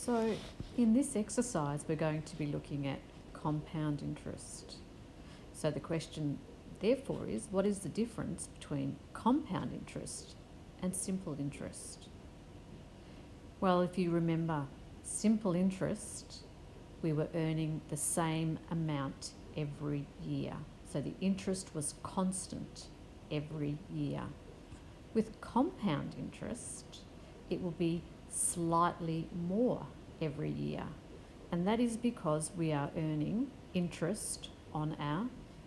So in this exercise, we're going to be looking at compound interest. So the question therefore is, what is the difference between compound interest and simple interest? Well, if you remember, simple interest, we were earning the same amount every year. So the interest was constant every year. With compound interest, it will be slightly more every year. And that is because we are earning interest on our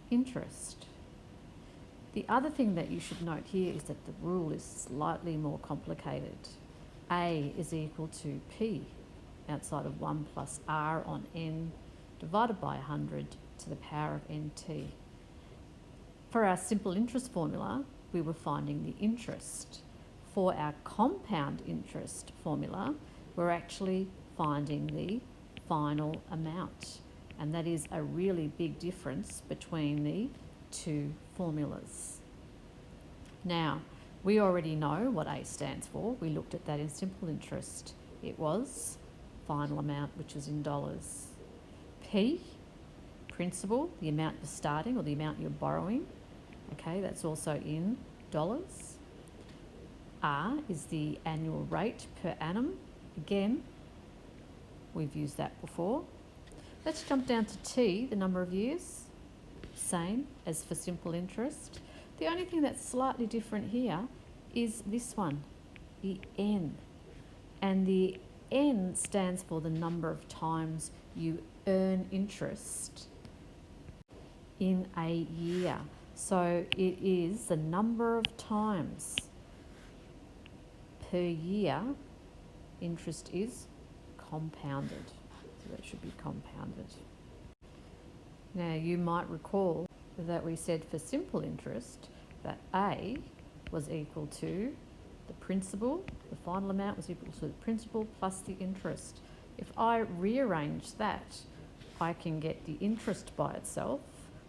interest. The other thing that you should note here is that the rule is slightly more complicated. A is equal to P outside of 1 plus R on N divided by 100 to the power of NT. For our simple interest formula, we were finding the interest. For our compound interest formula, we're actually finding the final amount. And that is a really big difference between the two formulas. Now, we already know what A stands for. We looked at that in simple interest. It was final amount, which is in dollars. P, principal, the amount you're starting or the amount you're borrowing. Okay, that's also in dollars. R is the annual rate per annum. Again, we've used that before. Let's jump down to T, the number of years. Same as for simple interest. The only thing that's slightly different here is this one, the N. And the N stands for the number of times you earn interest in a year. So it is the number of times per year interest is compounded. So that should be compounded. Now you might recall that we said for simple interest that A was equal to the principal, the final amount was equal to the principal plus the interest. If I rearrange that, I can get the interest by itself.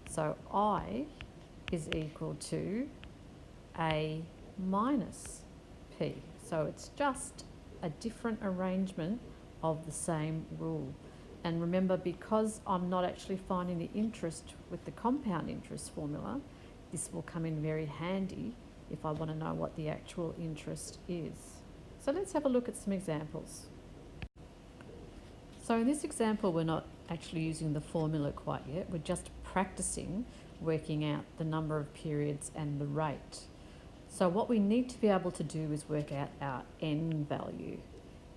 So I is equal to A minus P. So it's just a different arrangement of the same rule. And remember, because I'm not actually finding the interest with the compound interest formula, this will come in very handy if I want to know what the actual interest is. So let's have a look at some examples. So in this example, we're not actually using the formula quite yet. We're just practicing working out the number of periods and the rate. So what we need to be able to do is work out our N value.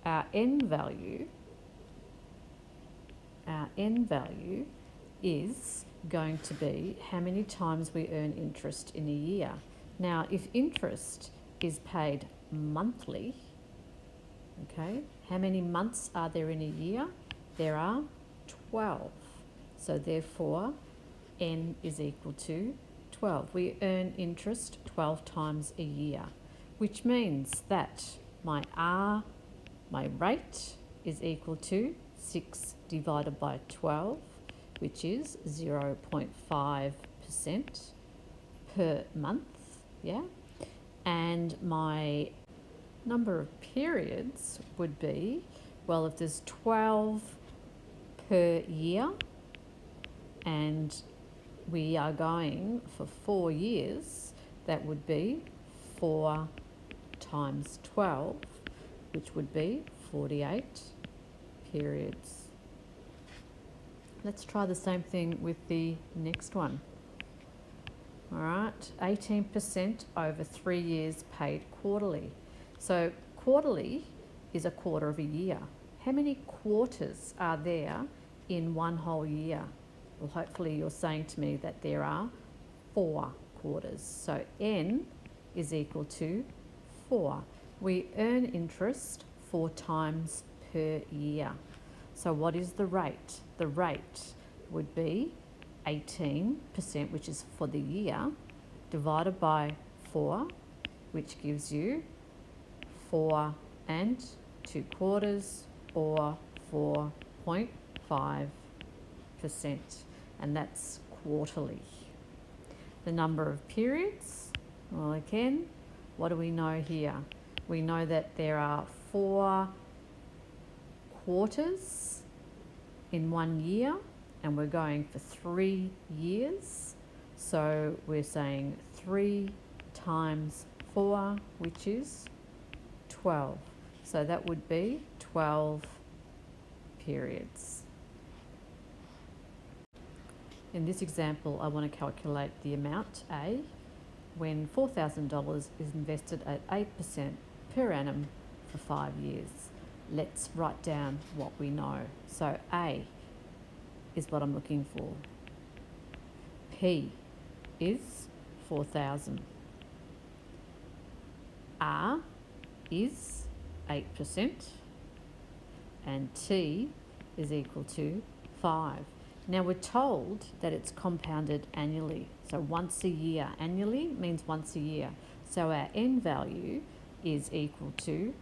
Our N value is going to be how many times we earn interest in a year. Now, if interest is paid monthly, okay, how many months are there in a year? There are 12. So therefore, N is equal to 12. We earn interest 12 times a year, which means that my R, my rate, is equal to 6 divided by 12, which is 0.5% per month, yeah? And my number of periods would be, well, if there's 12 per year and we are going for 4 years, that would be 4 times 12, which would be 48 periods. Let's try the same thing with the next one. All right, 18% over 3 years paid quarterly. So quarterly is a quarter of a year. How many quarters are there in one whole year? Well, hopefully you're saying to me that there are 4 quarters. So N is equal to 4. We earn interest 4 times per year. So what is the rate? The rate would be 18%, which is for the year, divided by 4, which gives you 4 and 2 quarters, or 4.5%, and that's quarterly. The number of periods, well, again, what do we know here? We know that there are 4 quarters in 1 year, and we're going for 3 years. So we're saying 3 times 4, which is 12. So that would be 12 periods. In this example, I want to calculate the amount A when $4,000 is invested at 8% per annum for 5 years. Let's write down what we know. So A is what I'm looking for. P is 4,000. R is 8%, and T is equal to 5. Now we're told that it's compounded annually, so once a year. Annually means once a year. So our N value is equal to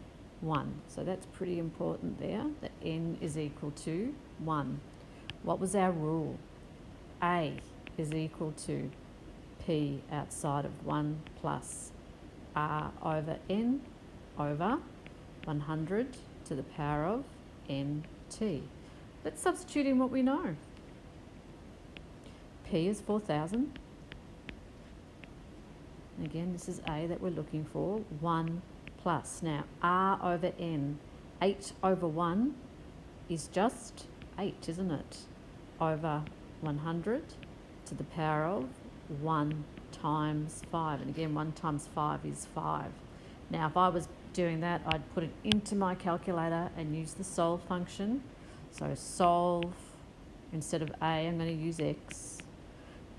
1. So that's pretty important there, that N is equal to 1. What was our rule? A is equal to P outside of 1 plus R over N over 100 to the power of NT. Let's substitute in what we know. P is 4,000. Again, this is A that we're looking for. 1 plus. Now, R over N. 8 over 1 is just 8, isn't it? Over 100 to the power of 1 times 5. And again, 1 times 5 is 5. Now, if I was doing that, I'd put it into my calculator and use the solve function. So solve, instead of A, I'm going to use X.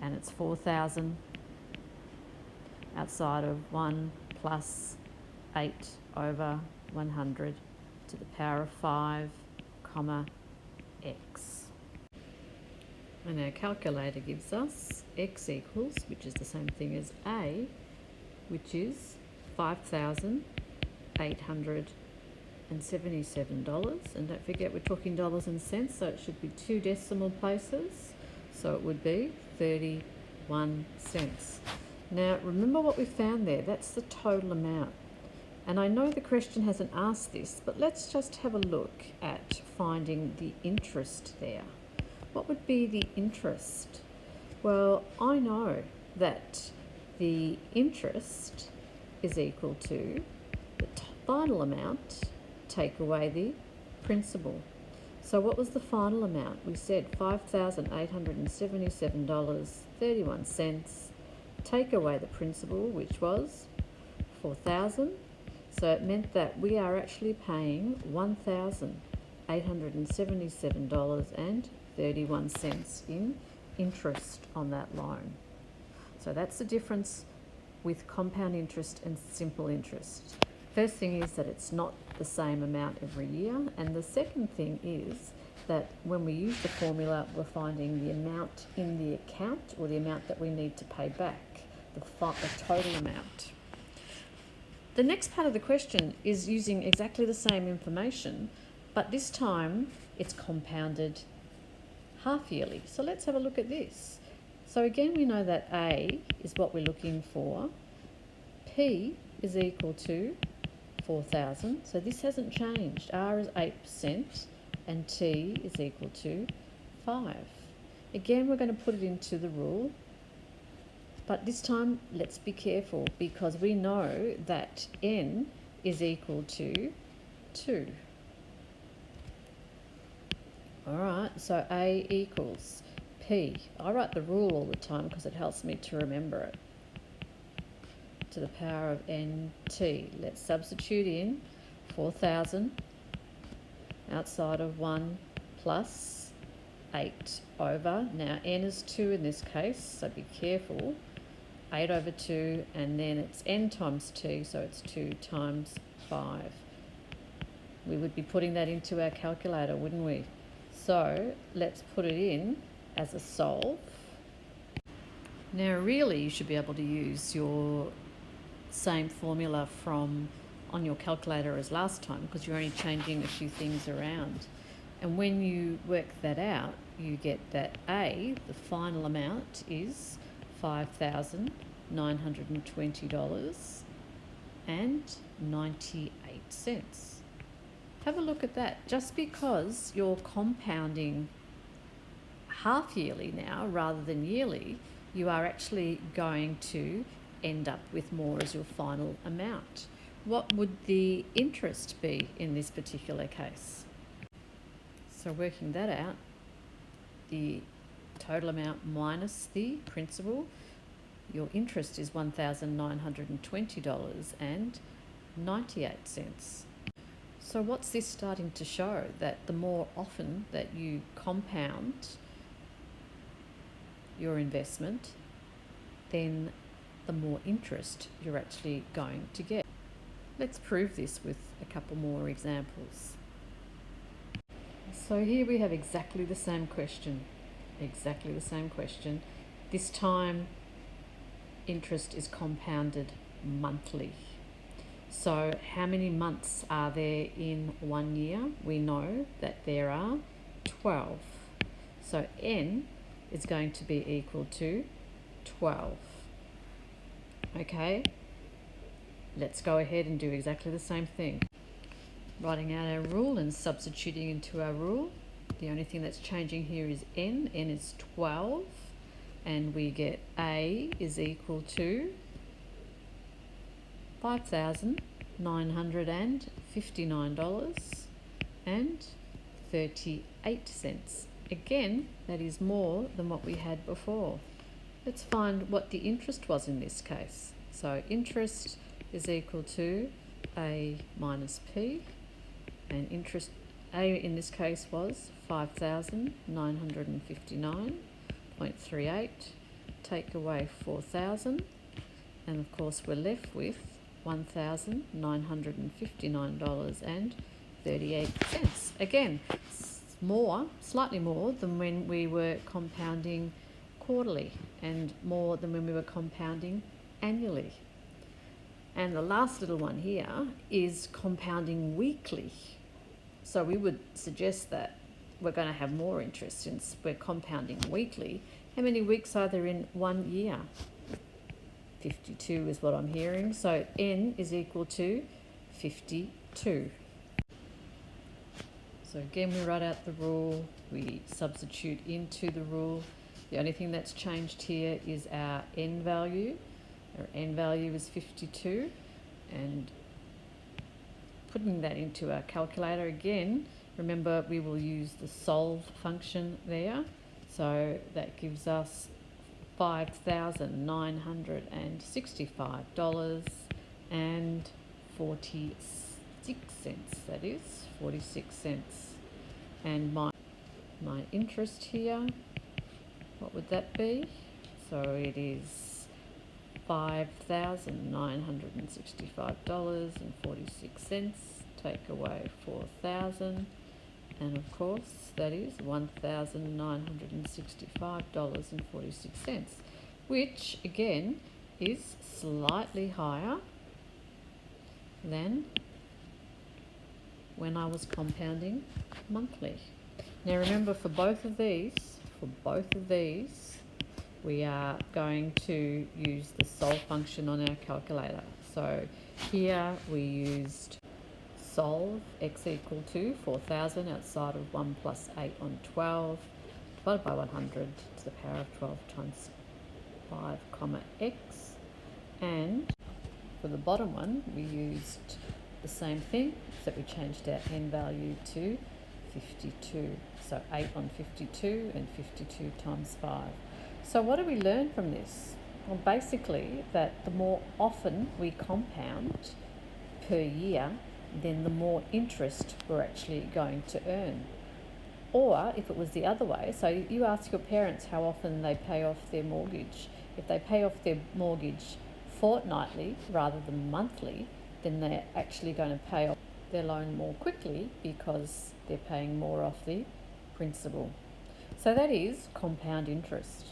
And it's 4,000 outside of 1 plus 8 over 100 to the power of 5, comma, X. And our calculator gives us X equals, which is the same thing as A, which is $5,877. And don't forget, we're talking dollars and cents, so it should be 2 decimal places. So it would be 31 cents. Now, remember what we found there? That's the total amount. And I know the question hasn't asked this, but let's just have a look at finding the interest there. What would be the interest? Well, I know that the interest is equal to the final amount, take away the principal. So what was the final amount? We said $5,877.31. Take away the principal, which was 4,000. So it meant that we are actually paying $1,877.31 in interest on that loan. So that's the difference with compound interest and simple interest. First thing is that it's not the same amount every year, and the second thing is that when we use the formula, we're finding the amount in the account, or the amount that we need to pay back, the total amount. The next part of the question is using exactly the same information, but this time it's compounded half yearly. So let's have a look at this. So again, we know that A is what we're looking for. P is equal to 4,000. So this hasn't changed. R is 8% and T is equal to 5. Again, we're going to put it into the rule. But this time, let's be careful, because we know that N is equal to 2. All right, so A equals P. I write the rule all the time because it helps me to remember it. To the power of NT. Let's substitute in 4,000 outside of 1 plus 8 over, now N is 2 in this case, so be careful, 8 over 2, and then it's N times T, so it's 2 times 5. We would be putting that into our calculator, wouldn't we? So let's put it in as a solve. Now really you should be able to use your same formula from on your calculator as last time, because you're only changing a few things around. And when you work that out, you get that A, the final amount, is $5,920.98. Have a look at that. Just because you're compounding half yearly now rather than yearly, you are actually going to end up with more as your final amount. What would the interest be in this particular case? So working that out, the total amount minus the principal, your interest is $1,920.98. So what's this starting to show? That the more often that you compound your investment, then the more interest you're actually going to get. Let's prove this with a couple more examples. So here we have exactly the same question. This time, interest is compounded monthly. So how many months are there in 1 year? We know that there are 12. So n is going to be equal to 12. Okay, let's go ahead and do exactly the same thing. Writing out our rule and substituting into our rule. The only thing that's changing here is n. N is 12. And we get A is equal to $5,959.38. Again, that is more than what we had before. Let's find what the interest was in this case. So interest is equal to A minus P, and interest A in this case was 5,959.38. Take away 4,000, and of course we're left with $1,959.38. Again, slightly more than when we were compounding quarterly, and more than when we were compounding annually. And the last little one here is compounding weekly. So we would suggest that we're going to have more interest since we're compounding weekly. How many weeks are there in 1 year? 52 is what I'm hearing. So n is equal to 52. So again, we write out the rule, we substitute into the rule. The only thing that's changed here is our n value. Our n value is 52, and putting that into our calculator again, remember we will use the solve function there. So that gives us $5,965.46. That is 46 cents. And my interest here, what would that be? So it is $5,965.46. Take away 4,000, and of course that is $1,965.46, which again is slightly higher than when I was compounding monthly. Now remember, for both of these, we are going to use the solve function on our calculator. So here we used solve x equal to 4,000 outside of 1 plus 8 on 12 divided by 100 to the power of 12 times 5 comma x. And for the bottom one, we used the same thing, except we changed our n value to 52. So 8 on 52 and 52 times 5. So what do we learn from this? Well, basically that the more often we compound per year, then the more interest we're actually going to earn. Or if it was the other way, so you ask your parents how often they pay off their mortgage. If they pay off their mortgage fortnightly rather than monthly, then they're actually going to pay off their loan more quickly because they're paying more off the principal. So that is compound interest.